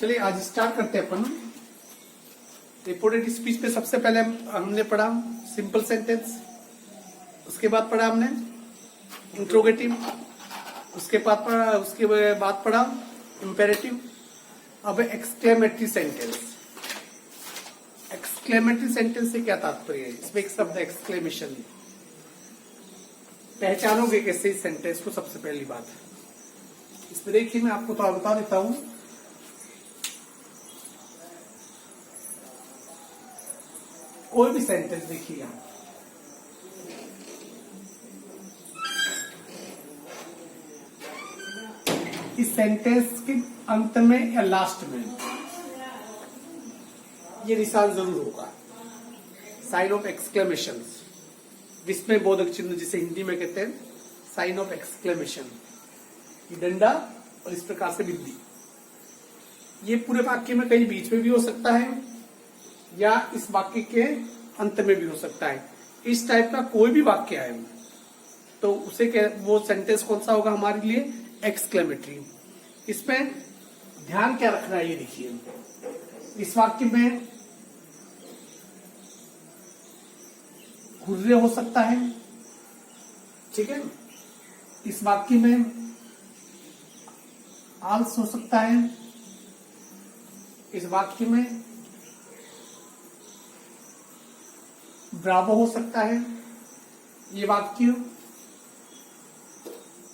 चलिए आज स्टार्ट करते हैं अपन। रिपोर्टेड स्पीच पे सबसे पहले हमने पढ़ा सिंपल सेंटेंस, उसके बाद पढ़ा हमने इंट्रोगेटिव, उसके बाद पढ़ा इंपेरेटिव। अब एक्सक्लेमेटरी सेंटेंस। एक्सक्लेमेटरी सेंटेंस से क्या तात्पर्य है? इसमें एक शब्द एक्सक्लेमेशन। पहचानोगे कैसे इस सेंटेंस को? सबसे पहली बात इसमें देखिए, मैं आपको थोड़ा बता देता हूं। कोई भी सेंटेंस देखिए यहां, इस सेंटेंस के अंत में या लास्ट में ये निशान जरूर होगा, साइन ऑफ एक्सक्लेमेशन, विस्मय बोधक चिन्ह जिसे हिंदी में कहते हैं साइन ऑफ एक्सक्लेमेशन। ये डंडा और इस प्रकार से बिंदी, ये पूरे वाक्य में कहीं बीच में भी हो सकता है या इस वाक्य के अंत में भी हो सकता है। इस टाइप का कोई भी वाक्य आए तो उसे वो सेंटेंस कौन सा होगा हमारे लिए? एक्सक्लेमेटरी। इसमें ध्यान क्या रखना है ये देखिए, इस वाक्य में हुर्रे हो सकता है, ठीक है, इस वाक्य में आल्स हो सकता है, इस वाक्य में ब्रावो हो सकता है, ये वाक्य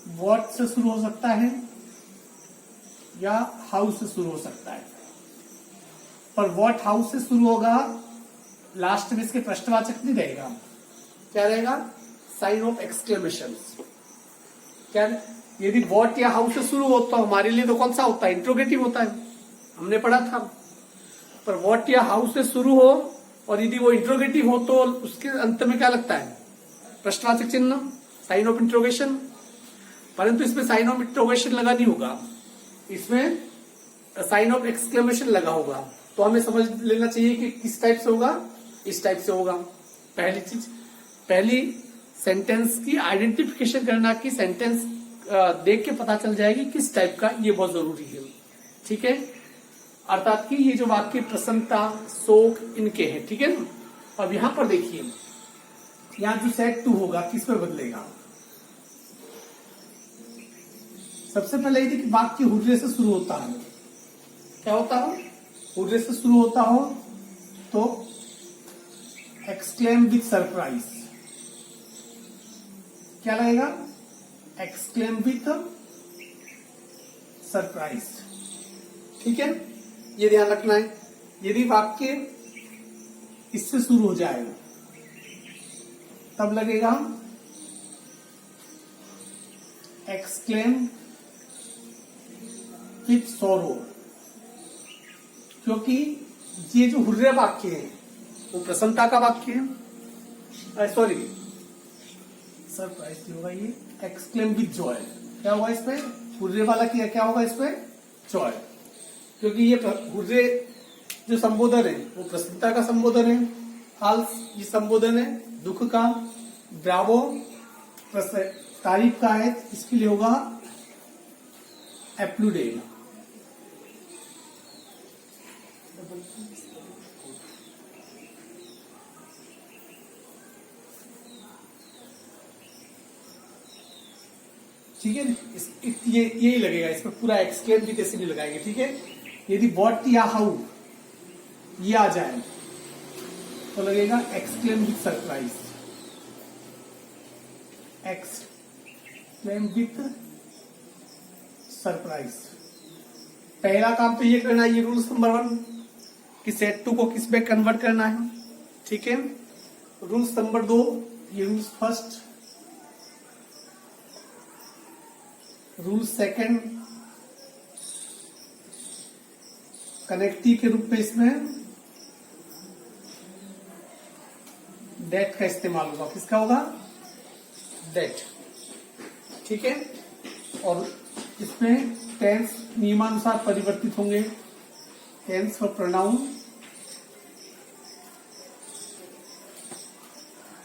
व्हाट से शुरू हो सकता है या हाउस से शुरू हो सकता है। पर व्हाट हाउस से शुरू होगा, लास्ट में इसके प्रश्नवाचक नहीं रहेगा, क्या रहेगा? Sign of exclamation. क्या यदि व्हाट या हाउस से शुरू हो तो हमारे लिए तो कौन सा होता है? इंट्रोगेटिव होता है, हमने पढ़ा था। पर व्हाट या हाउस से शुरू हो और यदि वो इंट्रोगेटिव हो तो उसके अंत में क्या लगता है? प्रश्नवाचक चिन्ह, साइन ऑफ इंट्रोगेशन। परंतु इसमें साइन ऑफ इंट्रोगेशन लगा नहीं होगा, इसमें साइन ऑफ एक्सक्लेमेशन लगा होगा। तो हमें समझ लेना चाहिए कि किस टाइप से होगा, इस टाइप से होगा। पहली चीज, पहली सेंटेंस की आइडेंटिफिकेशन करना कि सेंटेंस देख के पता चल जाएगी किस टाइप का, ये बहुत जरूरी है, ठीक है। अर्थात कि ये जो वाक्य प्रसन्नता, शोक इनके हैं, ठीक है ना। अब यहां पर देखिए, यहां जो सेट टू होगा किस पर बदलेगा? सबसे पहले यदि वाक्य हुर्रे से शुरू होता है, क्या होता हो? हुर्रे से शुरू होता हो तो एक्सक्लेम विथ सरप्राइज, क्या लगेगा? एक्सक्लेम विथ सरप्राइज, ठीक है, ये ध्यान रखना है। यदि वाक्य इससे शुरू हो जाए तब लगेगा एक्सक्लेम विथ सोरो, क्योंकि ये जो हुर्रे वाक्य है वो प्रसन्नता का वाक्य है, सॉरी सरप्राइज होगा, ये एक्सक्लेम विथ जॉय। क्या होगा इसमें? हुर्रे वाला क्या होगा इसमें? जॉय, क्योंकि ये हुर्रे जो संबोधन है वो प्रसन्नता का संबोधन है, हाल्स ये संबोधन है दुख का, ब्रावो तारीफ का है, इसके लिए होगा एप्लूडेड। ठीक है, ये यही लगेगा इसमें, पूरा एक्सक्लेम भी कैसे नहीं लगाएंगे, ठीक है। यदि व्हाट या हाउ ये आ जाए तो लगेगा exclaim with surprise, exclaim with surprise. पहला काम तो ये करना है, ये रूल्स नंबर 1 कि सेट टू को किस में कन्वर्ट करना है, ठीक है। रूल्स नंबर 2, ये rules first, rule second connective के रूप में इसमें दैट का इस्तेमाल होगा। किसका होगा? दैट, ठीक है। और इसमें टेंस नियमानुसार परिवर्तित होंगे, टेंस और प्रोनाउन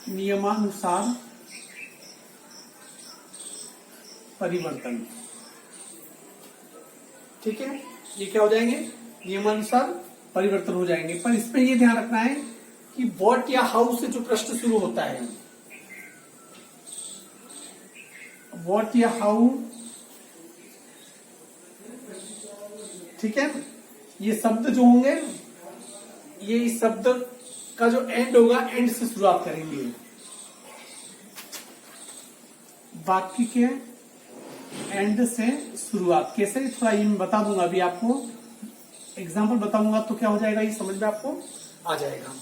नियमानुसार परिवर्तन, ठीक है। ये क्या हो जाएंगे? नियमानुसार परिवर्तन हो जाएंगे। पर इसमें ये ध्यान रखना है कि व्हाट या हाउ से जो प्रश्न शुरू होता है, व्हाट या हाउ, ठीक है, ये शब्द जो होंगे, ये इस शब्द का जो एंड होगा, एंड से शुरुआत करेंगे। वाक्य के एंड से शुरुआत कैसे, थोड़ा ये बता दूंगा, अभी आपको एग्जाम्पल बताऊंगा तो क्या हो जाएगा, ये समझ में आपको आ जाएगा।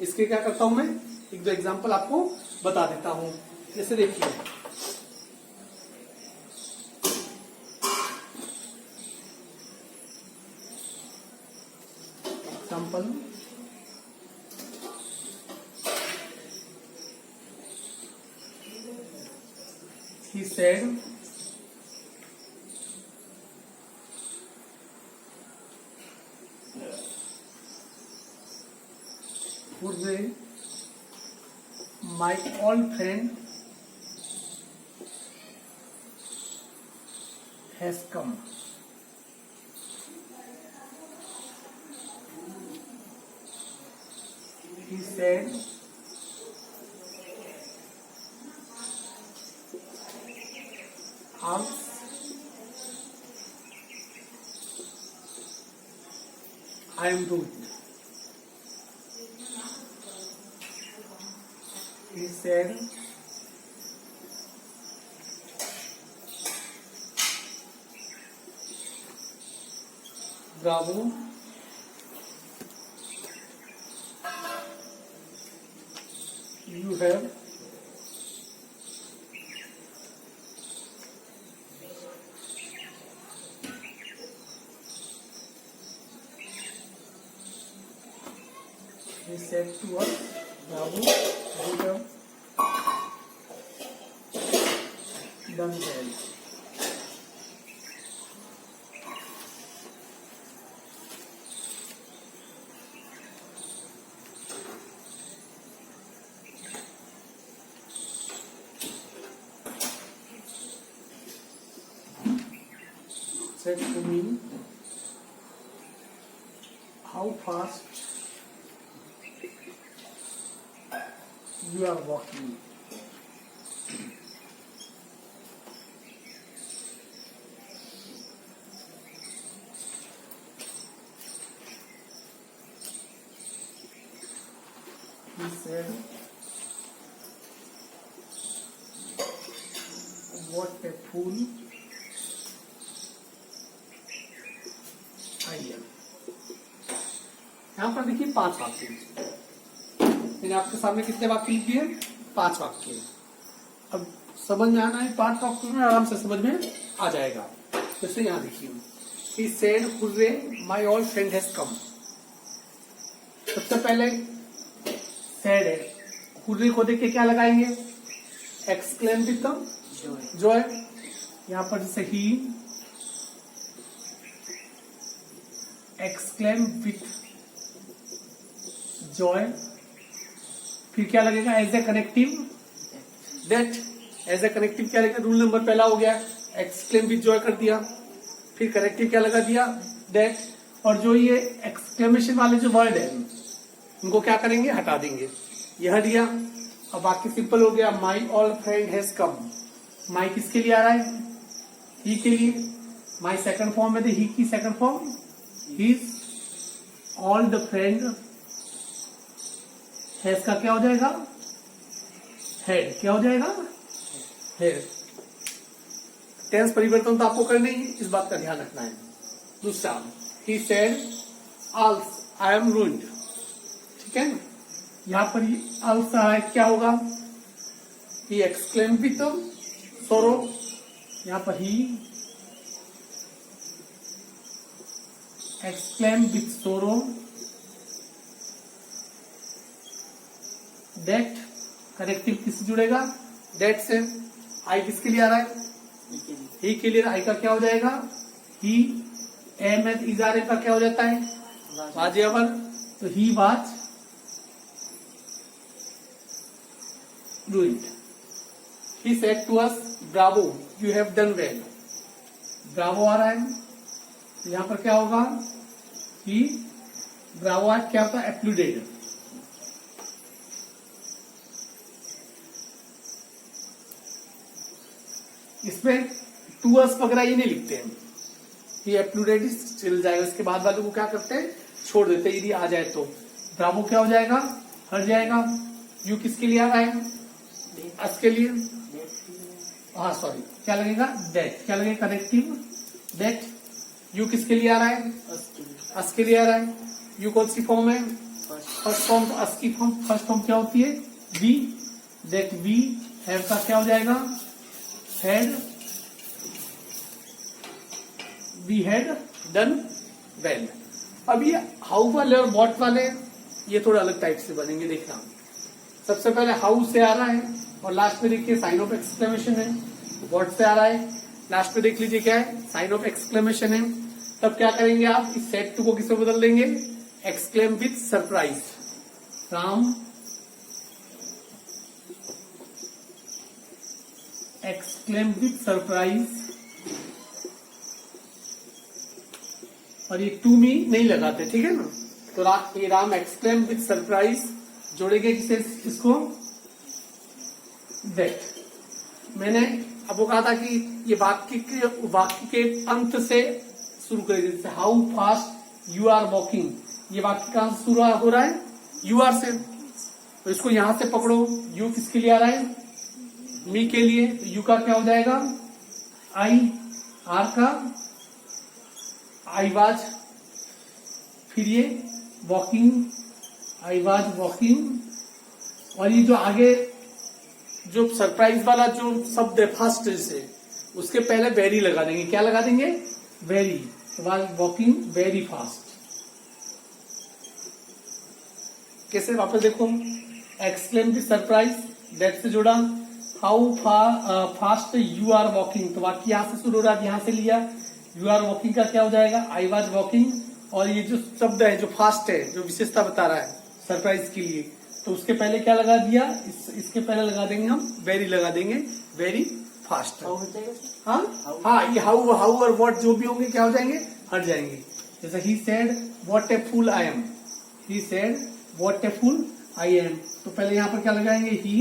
इसके क्या करता हूं मैं, एक दो एग्जाम्पल आपको बता देता हूं। जैसे देखिए, example, he said Hooray, my old friend has come. He said, Hans, I am rude. He said, bravo, you have he said to us, bravo, you have done well. Said to me, how fast you are walking. He said, what a fool I am. यहां पर देखिए 5 वाक्य, मैंने आपके सामने कितने वाक्य लिख दिए, 5 वाक्य। अब समझ में आना है, 5 वाक्यों में आराम से समझ में आ जाएगा। जैसे यहां देखिए, he said, hooray, my old friend has come. सबसे पहले सैड है, हुर्रे को देख के क्या लगाएंगे, एक्सक्लेम विद जॉय। यहां पर जैसे ही एक्सक्लेम विथ जॉय, फिर क्या लगेगा, as a connective that, as a connective क्या लगेगा, रूल नंबर पहला हो गया, एक्सक्लेम विथ जॉय कर दिया, फिर कनेक्टिव क्या लगा दिया, दैट। और जो ये एक्सक्लेमेशन वाले जो वर्ड है, उनको क्या करेंगे, हटा देंगे, यह दिया। अब बाकी सिंपल हो गया, my all friend has come. My किसके लिए आ रहा है, ही के लिए। माई सेकंड फॉर्म में, ही की second form his, all the friend, has का क्या हो जाएगा, हेड, क्या हो जाएगा, हेड। टेंस परिवर्तन तो आपको करना ही, इस बात का ध्यान रखना है। दूसरा, he said alas I am ruined, ठीक है। यहां पर आल्स क्या होगा, ही एक्सक्लेम विथ सोरो, यहां पर ही एक्सक्लेम विथ सोरो दैट, कनेक्टिव किससे जुड़ेगा, दैट से। आई किसके लिए आ रहा है, ही के लिए। आई का क्या हो जाएगा, ही, एम एथ इजारे का क्या हो जाता है, वाजियावर, तो he was ruined. He said to us, bravo, you have done well. Bravo आ रहा है, तो यहां पर क्या होगा, ही ब्रावो आज क्या होता है? एप्लूडेड। इसमें टू अस वगैरह ये नहीं लिखते हैं, ये एप्लूडेड चल जाएगा। इसके बाद वालों को क्या करते हैं? छोड़ देते हैं। यदि आ जाए तो ब्रावो क्या हो जाएगा? हट जाएगा। यू किसके लिए आ रहा है? अस के लिए। हाँ सॉरी, क्या लगेगा? दैट। क्या लगेगा? Connective that. यू किसके लिए आ रहा है? अस के लिए आ रहा है। यू कौन सी फॉर्म है? First form. तो अस की फॉर्म फर्स्ट फॉर्म क्या होती है? वी। दैट वी हैव का क्या हो जाएगा? Had. We had done well. अब ये हाउ वाले और व्हाट वाले ये थोड़ा अलग टाइप से बनेंगे, देखना। सबसे पहले हाउ से आ रहा है और लास्ट में देखिए साइन ऑफ एक्सक्लेमेशन है। व्हाट से आ रहा है, लास्ट में देख लीजिए क्या है? साइन ऑफ एक्सक्लेमेशन है। तब क्या करेंगे आप? इस सेट टू को किस में बदल देंगे? Exclaim with surprise. Ram exclaim with surprise. और ये टू मी नहीं लगाते, ठीक है ना? तो ये राम एक्सक्लेम विथ सरप्राइज जोड़ेंगे किसे? इसको दैट। मैंने अब वो कहा था कि ये वाक्य के अंत से शुरू करेंगे। जैसे how fast you are walking, ये वाक्य कहां से शुरू हो रहा है? यू आर से। तो इसको यहां से पकड़ो। यू किसके लिए आ रहा है? मी के लिए। तो यू का क्या हो जाएगा? आई। आर का आई वाज। फिर ये वॉकिंग, आई वाज वॉकिंग। और ये जो आगे जो सरप्राइज वाला जो शब्द है फास्ट से, उसके पहले वेरी लगा देंगे। क्या लगा देंगे? Very. Was walking very fast. कैसे? वापस देखो। एक्सक्लेम द सरप्राइज, दैट से जुड़ा। How fast you are walking, तो वाक्य यहां से शुरू हो रहा है, यहां से लिया। यू आर वॉकिंग का क्या हो जाएगा? I was walking. और ये जो शब्द है जो फास्ट है, जो विशेषता बता रहा है सरप्राइज के लिए, तो उसके पहले क्या लगा दिया? इसके पहले लगा देंगे हम वेरी, लगा देंगे वेरी फास्ट। हाँ, ये हाउ और व्हाट जो भी होंगे क्या हो जाएंगे? हट जाएंगे। जैसे he said what a fool I am. He said what a fool I am. तो पहले यहां पर क्या लगाएंगे? ही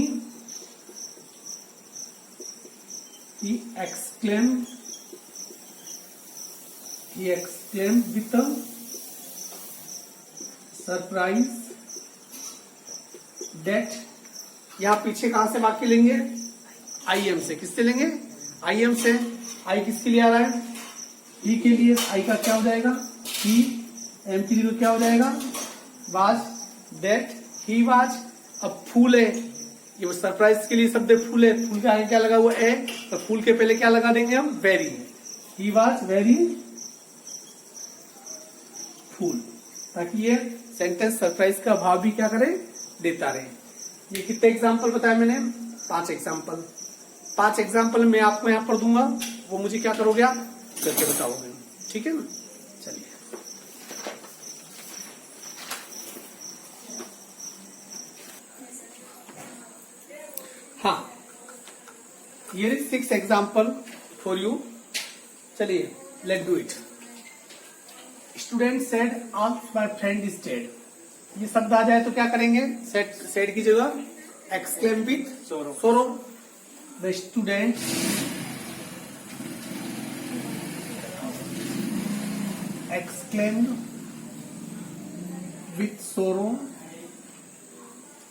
exclaimed with a surprise that। यहां पीछे कहां से वाक्य लेंगे? आई एम से। किससे लेंगे? आई एम से। आई किसके लिए आ रहा है? ही के लिए। आई का क्या हो जाएगा? ही। एम के लिए क्या हो जाएगा? वाज। That he was. अब फूल है, ये सरप्राइज के लिए शब्द फूल है। फूल के आगे क्या लगा हुआ है? तो फूल के पहले क्या लगा देंगे हम? वेरी। ही वाज वेरी फूल, ताकि ये सेंटेंस सरप्राइज का भाव भी क्या करे? देता रहे। ये कितने एग्जाम्पल बताया मैंने? 5 एग्जाम्पल। 5 एग्जाम्पल मैं आपको यहां पर दूंगा, वो मुझे क्या करोगे? आप करके बताओगे, ठीक है ना? चलिए, हाँ, here is 6 example for you. चलिए, let's do it. Student said, "All my friend is dead." ये शब्द आ जाए तो क्या करेंगे? said की जगह exclaim with sorrow. The student exclaimed with sorrow.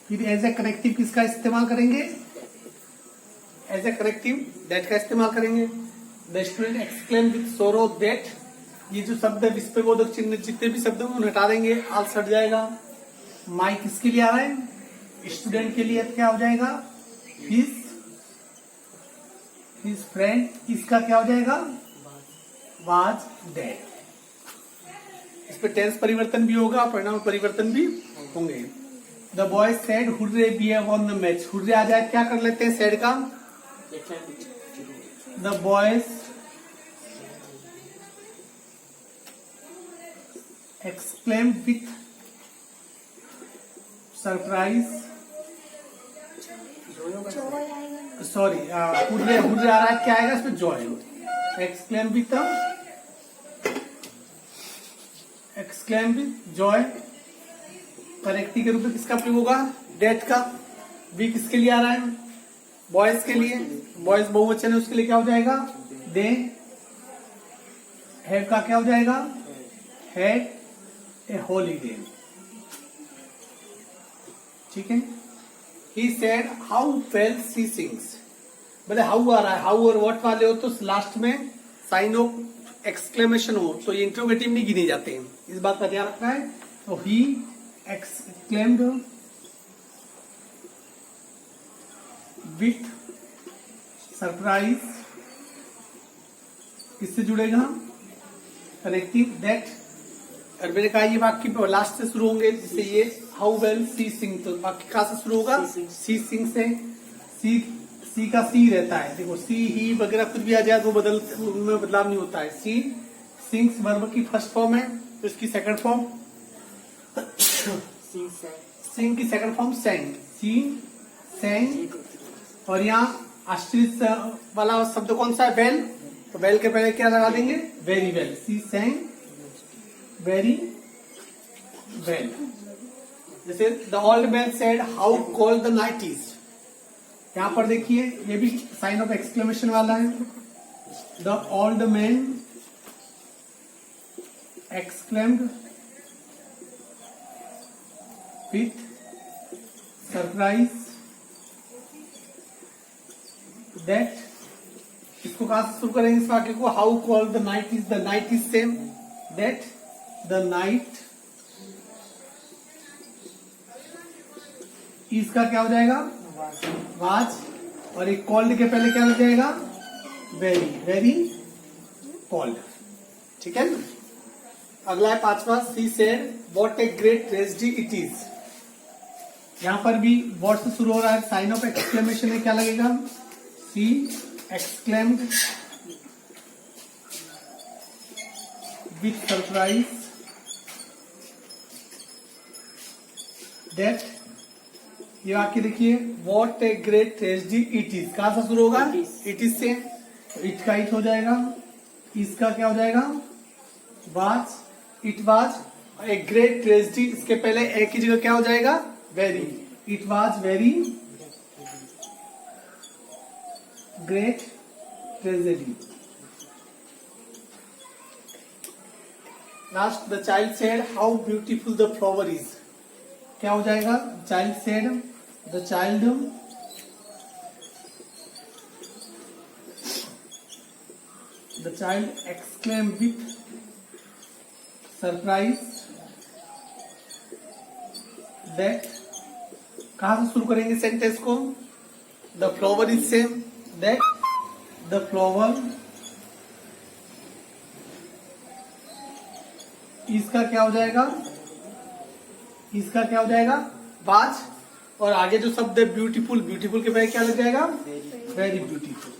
फिर एज ए करेक्टिव किसका इस्तेमाल करेंगे? एज ए करेक्टिव दैट का इस्तेमाल करेंगे। द स्टूडेंट एक्सक्लेम विथ सोरो दैट। ये जो शब्द है विस्मयबोधक चिन्ह जितने भी शब्द हैं उन्हें हटा देंगे, आल हट जाएगा। माई किसके लिए आ रहा है? स्टूडेंट के लिए। क्या हो जाएगा? His friend. इसका क्या हो जाएगा? Was dead. इस पे टेंस परिवर्तन भी होगा, परिणाम परिवर्तन भी होंगे। The boy said hurray we have won the match. Hurray आ जाए क्या कर लेते हैं? सेड का। The boys exclaim with surprise. Sorry, hurray hurray आ रहा है, क्या आएगा इसमें? Joy. Exclaim with exclaimed joy करेक्टी के रूप में किसका प्रयोग होगा? डेथ का। बी किसके लिए आ रहा है? बॉयज के लिए। बॉयज बहुवचन है, उसके लिए क्या हो जाएगा? दे। हैव का क्या हो जाएगा? Had a holiday. ठीक है। He said how well she sings. बोले हाउ आ रहा है, हाउ और व्हाट वाले हो तो लास्ट में साइन ऑफ एक्सक्लेमेशन हो तो ये इंट्रोगेटिव नहीं गिने जाते हैं, इस बात का ध्यान रखना है। तो ही एक्सक्लेम्ड विथ सरप्राइज, किससे जुड़ेगा? Connective that. और मैंने कहा ये वाक्य लास्ट से शुरू होंगे, जिससे ये हाउ वेल सी सिंग, तो वाक्य कहां से शुरू होगा? सी सिंग से। सी का सी रहता है, देखो सी ही वगैरह कुछ भी आ जाए तो उनमें बदलाव नहीं होता है। सी सिंग्स वर्ब की फर्स्ट फॉर्म है, तो इसकी सेकंड फॉर्म सिंग की सेकंड फॉर्म सेंग। सी सेंग। और यहाँ आश्रित वाला शब्द कौन सा है? वेल। तो वेल के पहले क्या लगा देंगे? Very well. She sang very well. जैसे the old man said how cold the night is. यहां पर देखिए ये भी साइन ऑफ एक्सक्लेमेशन वाला है। The old man exclaimed with surprise that. इसको कहां से शुरू करेंगे इस वाक्य को? How cold the night is. The night is same that the night इसका क्या हो जाएगा? वाज। और एक कॉल्ड के पहले क्या हो जाएगा? Very very called. ठीक है। अगला है पांचवा। She said what a great tragedy it is. यहां पर भी व्हाट से शुरू हो रहा है, साइन ऑफ एक्सक्लेमेशन है, क्या लगेगा? सी एक्सक्लेम्ड विथ सरप्राइज दैट। ये वाक्य देखिए, what a great tragedy it is, कहां से शुरू होगा? इट इज से। इट का इट हो जाएगा, इसका क्या हो जाएगा? Was. It was a great tragedy, इसके पहले एक की जगह क्या हो जाएगा? Very. It was very great tragedy. Last, the child said how beautiful the flower is. क्या हो जाएगा? Child said, the child exclaimed with surprise that। कहां से शुरू करेंगे सेंटेंस को? The flower is same that the flower. इसका क्या हो जाएगा? इसका क्या हो जाएगा? वाज। और आगे जो शब्द है ब्यूटीफुल, ब्यूटीफुल के पहले क्या लग जाएगा? Very beautiful.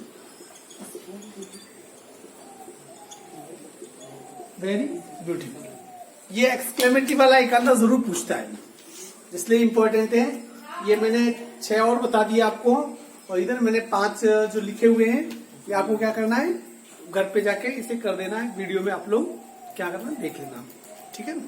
Very beautiful. ये एक्सक्लेमेटिव वाला एक आधा जरूर पूछता है, इसलिए इंपॉर्टेंट है। ये मैंने 6 और बता दिया आपको, और इधर मैंने 5 जो लिखे हुए हैं, ये आपको क्या करना है? घर पे जाके इसे कर देना है। वीडियो में आप लोग क्या करना, देख लेना। ठीक है ना?